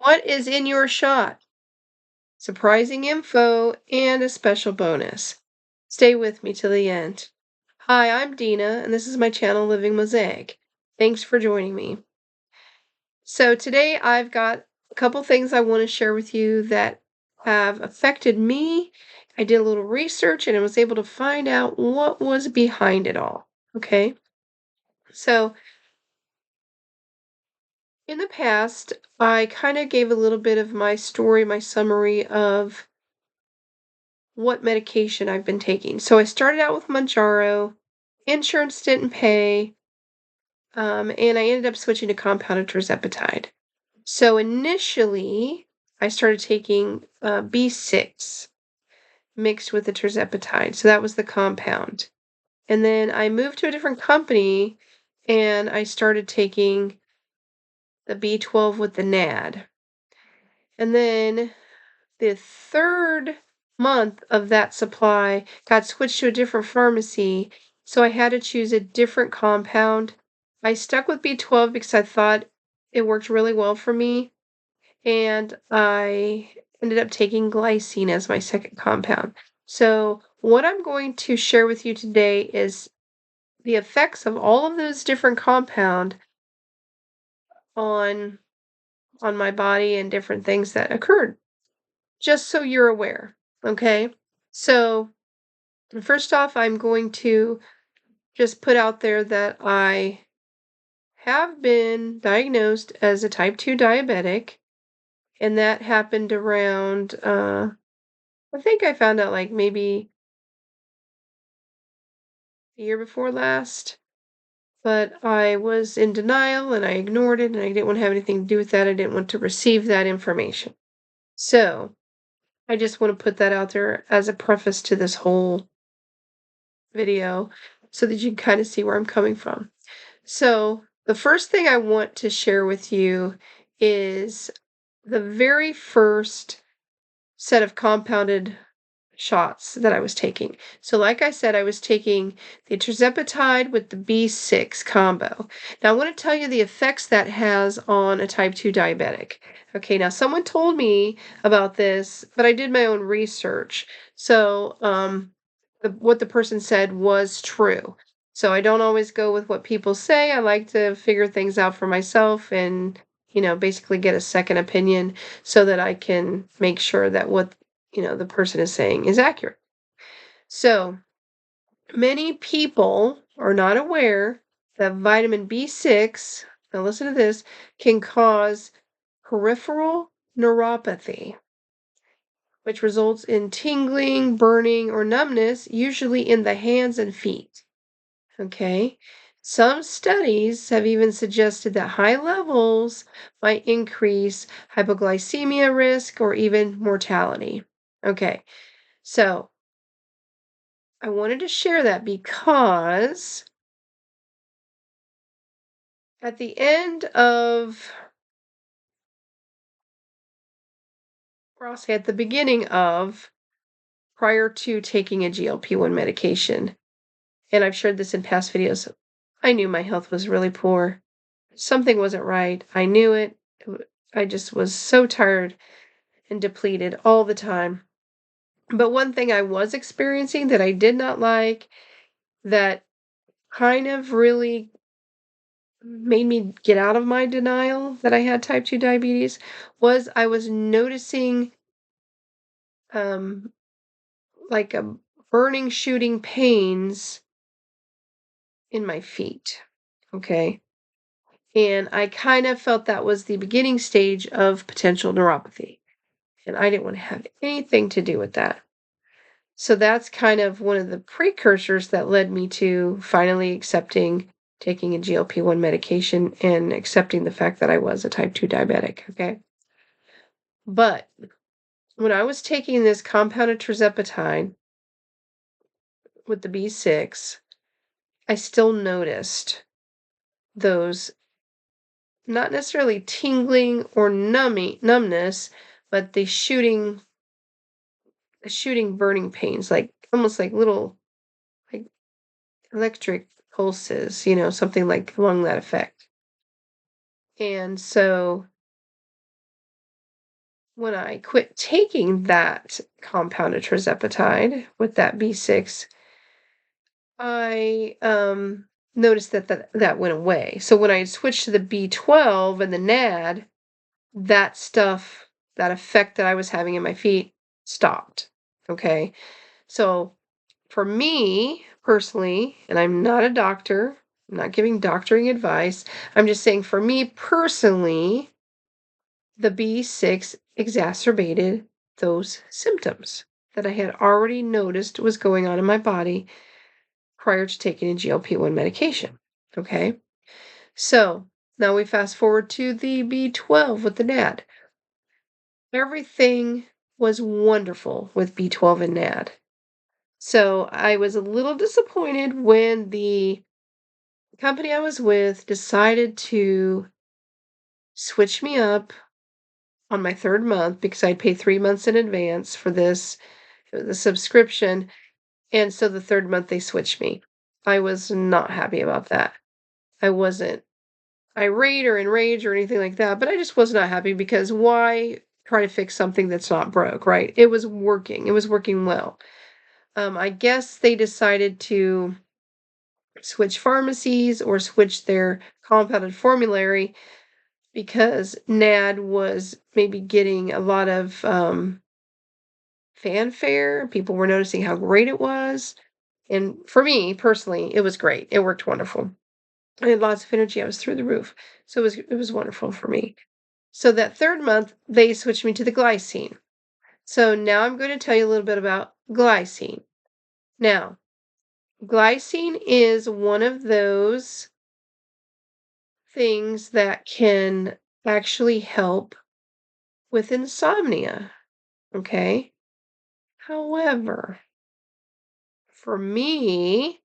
What is in your shot? Surprising info and a special bonus. Stay with me till the end. Hi, I'm Dina, and this is my channel Living Mosaic. Thanks for joining me. So today I've got a couple things I want to share with you that have affected me. I did a little research and I was able to find out what was behind it all. Okay. So in the past, I kind of gave a little bit of my story, my summary of what medication I've been taking. So I started out with Mounjaro, insurance didn't pay, and I ended up switching to compounded Tirzepatide. So initially, I started taking B6 mixed with the Tirzepatide. So that was the compound. And then I moved to a different company and I started taking the B12 with the NAD. And then the third month of that supply got switched to a different pharmacy, so I had to choose a different compound. I stuck with B12 because I thought it worked really well for me, and I ended up taking glycine as my second compound. So, what I'm going to share with you today is the effects of all of those different compound on my body and different things that occurred, just so you're aware, okay? So, first off, I'm going to just put out there that I have been diagnosed as a type 2 diabetic, and that happened around, I think I found out like maybe the year before last, but I was in denial and I ignored it and I didn't want to have anything to do with that. I didn't want to receive that information. So, I just want to put that out there as a preface to this whole video so that you can kind of see where I'm coming from. So, the first thing I want to share with you is the very first set of compounded shots that I was taking. So, like I said, I was taking the Tirzepatide with the B6 combo. Now, I want to tell you the effects that has on a type 2 diabetic. Okay, now someone told me about this, but I did my own research. So, what the person said was true. So I don't always go with what people say. I like to figure things out for myself and, basically get a second opinion so that I can make sure that what, the person is saying is accurate. So many people are not aware that vitamin B6, now listen to this, can cause peripheral neuropathy, which results in tingling, burning, or numbness, usually in the hands and feet. Okay. Some studies have even suggested that high levels might increase hypoglycemia risk or even mortality. Okay. So I wanted to share that because at the end of, or I'll say at the beginning of, prior to taking a GLP-1 medication, and I've shared this in past videos, I knew my health was really poor. Something wasn't right. I knew it. I just was so tired and depleted all the time. But one thing I was experiencing that I did not like, that kind of really made me get out of my denial that I had type 2 diabetes, was I was noticing um, like a burning, shooting pains in my feet. Okay. And I kind of felt that was the beginning stage of potential neuropathy. And I didn't want to have anything to do with that. So that's kind of one of the precursors that led me to finally accepting taking a GLP-1 medication and accepting the fact that I was a type 2 diabetic, okay? But when I was taking this compounded tirzepatide with the B6, I still noticed those, not necessarily tingling or numbness, but the shooting burning pains, like almost like little like electric pulses, something like along that effect. And so when I quit taking that compounded tirzepatide with that B6, I noticed that went away. So when I switched to the B12 and the NAD, that stuff, that effect that I was having in my feet stopped. Okay. So for me personally, and I'm not a doctor, I'm not giving doctoring advice. I'm just saying for me personally, the B6 exacerbated those symptoms that I had already noticed was going on in my body prior to taking a GLP-1 medication. Okay. So now we fast forward to the B12 with the NAD. Everything was wonderful with B12 and NAD. So I was a little disappointed when the company I was with decided to switch me up on my third month because I'd pay 3 months in advance for the subscription. And so the third month they switched me. I was not happy about that. I wasn't irate or enraged or anything like that, but I just was not happy because why try to fix something that's not broke, right? It was working. It was working well. I guess they decided to switch pharmacies or switch their compounded formulary because NAD was maybe getting a lot of fanfare. People were noticing how great it was. And for me personally, it was great. It worked wonderful. I had lots of energy. I was through the roof. So it was wonderful for me. So that third month, they switched me to the glycine. So now I'm going to tell you a little bit about glycine. Now, glycine is one of those things that can actually help with insomnia. Okay. However, for me,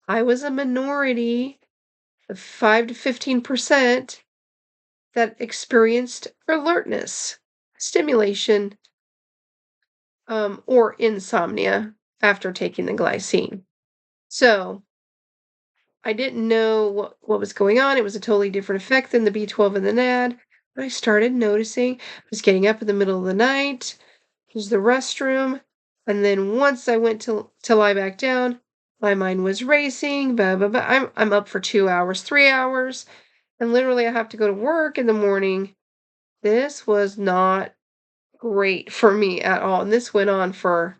I was a minority of 5 to 15% that experienced alertness, stimulation, or insomnia after taking the glycine. So I didn't know what was going on. It was a totally different effect than the B12 and the NAD. But I started noticing I was getting up in the middle of the night, use the restroom, and then once I went to lie back down, my mind was racing. Blah blah blah. I'm up for 2 hours, 3 hours, and literally I have to go to work in the morning. This was not great for me at all, and this went on for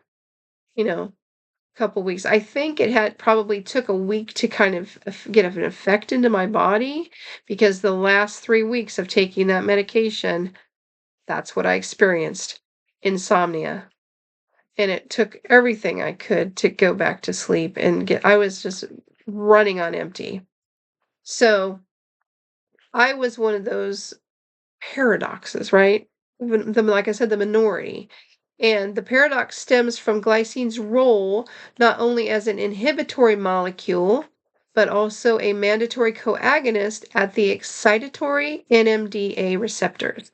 you know couple weeks. I think it had probably took a week to kind of get an effect into my body because the last 3 weeks of taking that medication, that's what I experienced, insomnia. And it took everything I could to go back to sleep and I was just running on empty. So I was one of those paradoxes, right? Like I said, the minority. And the paradox stems from glycine's role not only as an inhibitory molecule, but also a mandatory coagonist at the excitatory NMDA receptors.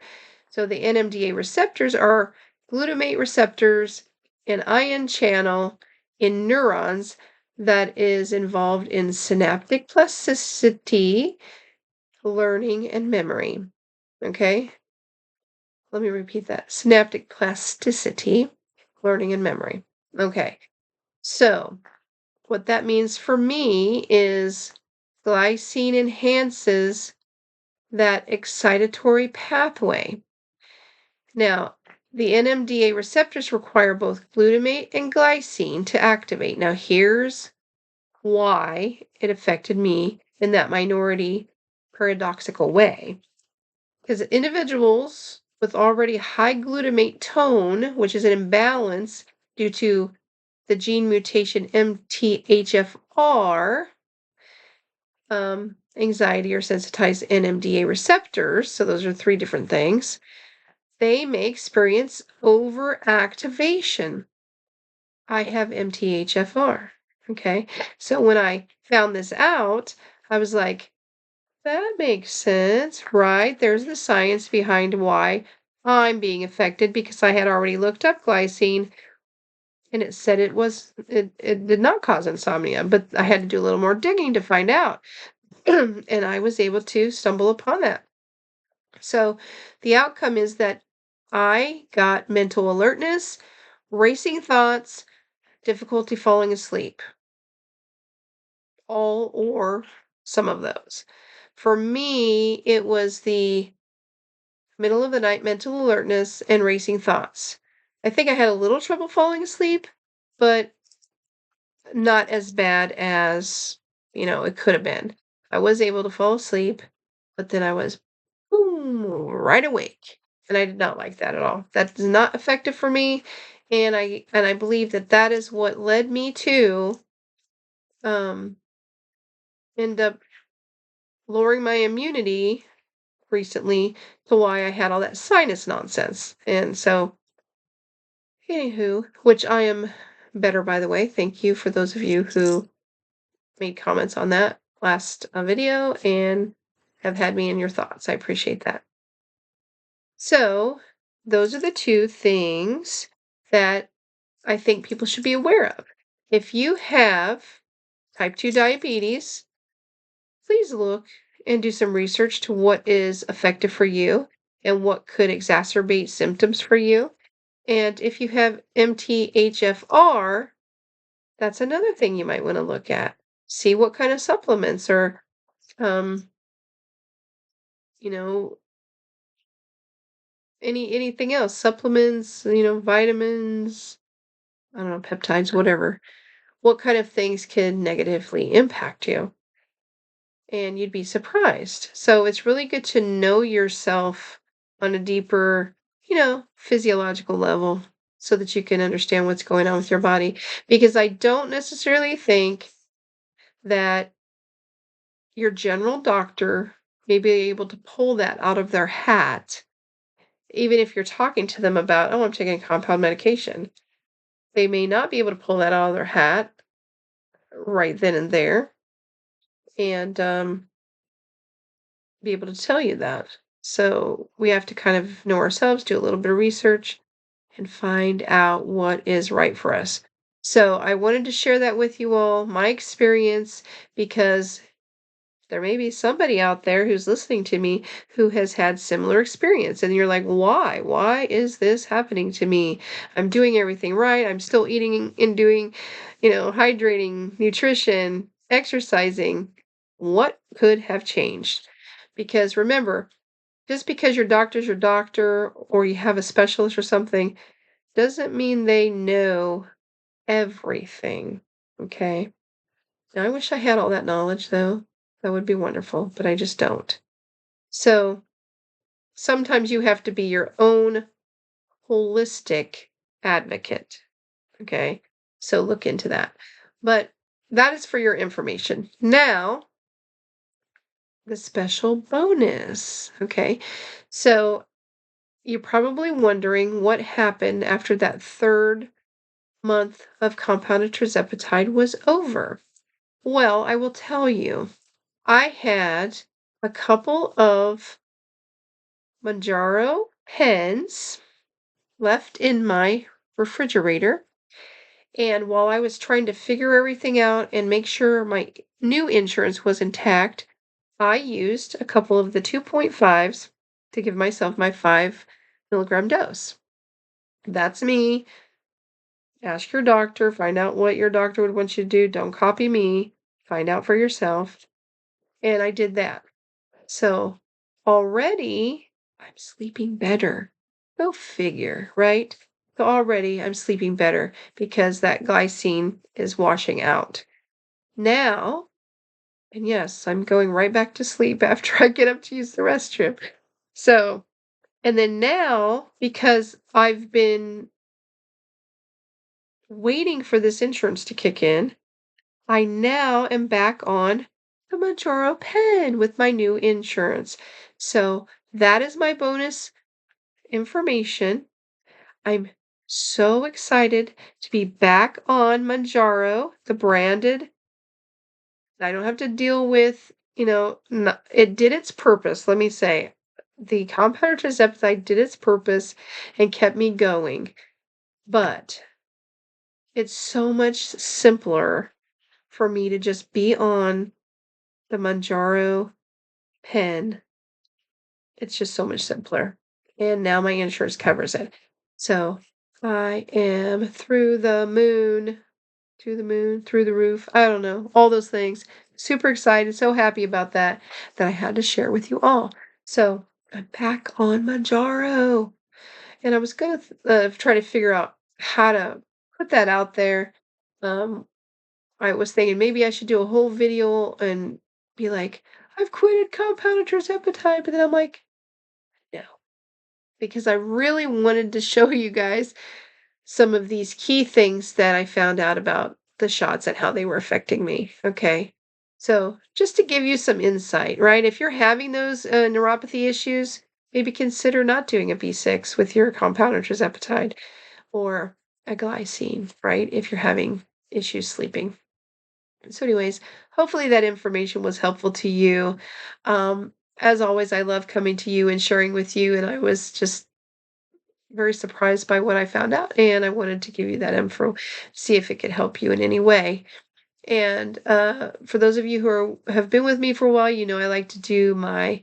So the NMDA receptors are glutamate receptors, an ion channel in neurons that is involved in synaptic plasticity, learning, and memory. Okay? Let me repeat that. Synaptic plasticity, learning, and memory. Okay. So, what that means for me is glycine enhances that excitatory pathway. Now, the NMDA receptors require both glutamate and glycine to activate. Now, here's why it affected me in that minority paradoxical way. Because individuals with already high glutamate tone, which is an imbalance due to the gene mutation MTHFR, anxiety or sensitized NMDA receptors, so those are 3 different things, they may experience overactivation. I have MTHFR. Okay. So when I found this out, I was like, that makes sense, right? There's the science behind why I'm being affected because I had already looked up glycine and it said it did not cause insomnia, but I had to do a little more digging to find out. And I was able to stumble upon that. So the outcome is that I got mental alertness, racing thoughts, difficulty falling asleep, all or some of those. For me, it was the middle of the night mental alertness and racing thoughts. I think I had a little trouble falling asleep, but not as bad as, it could have been. I was able to fall asleep, but then I was boom, right awake. And I did not like that at all. That is not effective for me. And I believe that that is what led me to um end up lowering my immunity recently to why I had all that sinus nonsense. And so, anywho, which I am better, by the way. Thank you for those of you who made comments on that last video and have had me in your thoughts. I appreciate that. So, those are the two things that I think people should be aware of. If you have type 2 diabetes, please look and do some research to what is effective for you and what could exacerbate symptoms for you. And if you have MTHFR, that's another thing you might want to look at. See what kind of supplements or, um, you know, anything else, supplements, vitamins, I don't know, peptides, whatever. What kind of things can negatively impact you? And you'd be surprised. So it's really good to know yourself on a deeper, physiological level so that you can understand what's going on with your body. Because I don't necessarily think that your general doctor may be able to pull that out of their hat, even if you're talking to them about, oh, I'm taking compound medication. They may not be able to pull that out of their hat right then and there and be able to tell you that. So we have to kind of know ourselves, do a little bit of research, and find out what is right for us. So I wanted to share that with you all, my experience, because there may be somebody out there who's listening to me who has had similar experience and you're like, why is this happening to me? I'm doing everything right, I'm still eating and doing, hydrating, nutrition, exercising. What could have changed? Because remember, just because your doctor's your doctor or you have a specialist or something doesn't mean they know everything. Okay, now, I wish I had all that knowledge, though. That would be wonderful, but I just don't. So sometimes you have to be your own holistic advocate. Okay. So look into that. But that is for your information. Now, the special bonus. Okay. So you're probably wondering what happened after that third month of compounded tirzepatide was over. Well, I will tell you. I had a couple of Mounjaro pens left in my refrigerator, and while I was trying to figure everything out and make sure my new insurance was intact, I used a couple of the 2.5s to give myself my 5 milligram dose. That's me. Ask your doctor, find out what your doctor would want you to do. Don't copy me. Find out for yourself. And I did that. So already I'm sleeping better. Go figure, right? So already I'm sleeping better because that glycine is washing out. Now, and yes, I'm going right back to sleep after I get up to use the restroom. So, and then now, because I've been waiting for this insurance to kick in, I now am back on the Mounjaro pen with my new insurance. So that is my bonus information. I'm so excited to be back on Mounjaro, the branded. I don't have to deal with, it did its purpose, let me say. The compounded tirzepatide did its purpose and kept me going. But it's so much simpler for me to just be on the Mounjaro pen. It's just so much simpler. and now my insurance covers it. So I am through the moon, to the moon, through the roof. I don't know, all those things. Super excited, so happy about that, that I had to share with you all. So I'm back on Mounjaro, and I was gonna try to figure out how to put that out there. Um, I was thinking maybe I should do a whole video and be like, I've quitted compounded Tirzepatide, but then I'm like, no, because I really wanted to show you guys some of these key things that I found out about the shots and how they were affecting me. Okay. So, just to give you some insight, right? If you're having those neuropathy issues, maybe consider not doing a B6 with your compounded tirzepatide or a glycine, right? If you're having issues sleeping. So, anyways, hopefully that information was helpful to you. As always, I love coming to you and sharing with you, and I was just very surprised by what I found out, and I wanted to give you that info, see if it could help you in any way. And for those of you who have been with me for a while, you know I like to do my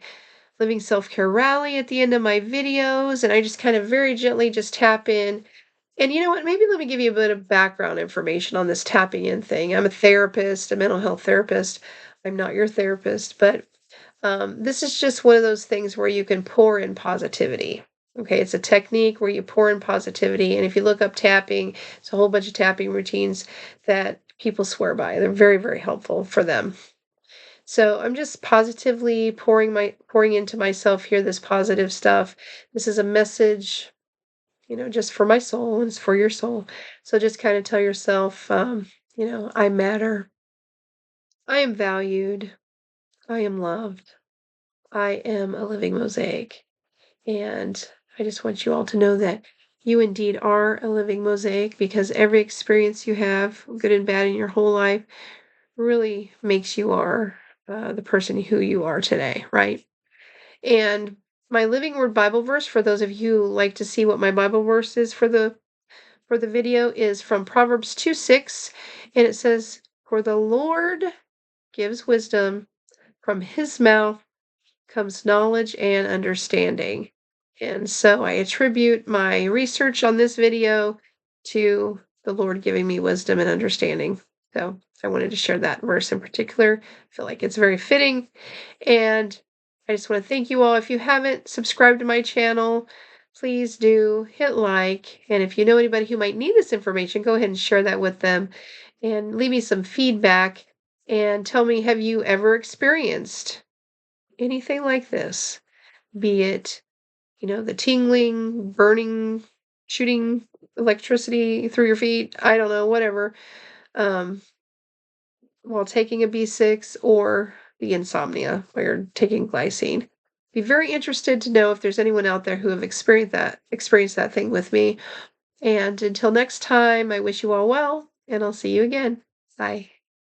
living self-care rally at the end of my videos, and I just kind of very gently just tap in. And you know what? Maybe let me give you a bit of background information on this tapping in thing. I'm a therapist, a mental health therapist. I'm not your therapist, but this is just one of those things where you can pour in positivity. Okay, it's a technique where you pour in positivity. And if you look up tapping, it's a whole bunch of tapping routines that people swear by. They're very, very helpful for them. So I'm just positively pouring into myself here this positive stuff. This is a message, just for my soul, and it's for your soul. So just kind of tell yourself, I matter. I am valued. I am loved. I am a living mosaic. And I just want you all to know that you indeed are a living mosaic, because every experience you have, good and bad, in your whole life really makes you are the person who you are today, right? And my living word Bible verse, for those of you who like to see what my Bible verse is for the video, is from Proverbs 2:6, and it says, "For the Lord gives wisdom; from his mouth comes knowledge and understanding." And so I attribute my research on this video to the Lord giving me wisdom and understanding. So I wanted to share that verse in particular. I feel like it's very fitting. And I just want to thank you all. If you haven't subscribed to my channel, please do hit like. And if you know anybody who might need this information, go ahead and share that with them and leave me some feedback and tell me, have you ever experienced anything like this? Be it, the tingling, burning, shooting electricity through your feet, I don't know, whatever, um, while taking a B6, or the insomnia while you're taking glycine. Be very interested to know if there's anyone out there who have experienced that thing with me. And until next time, I wish you all well, and I'll see you again. Bye.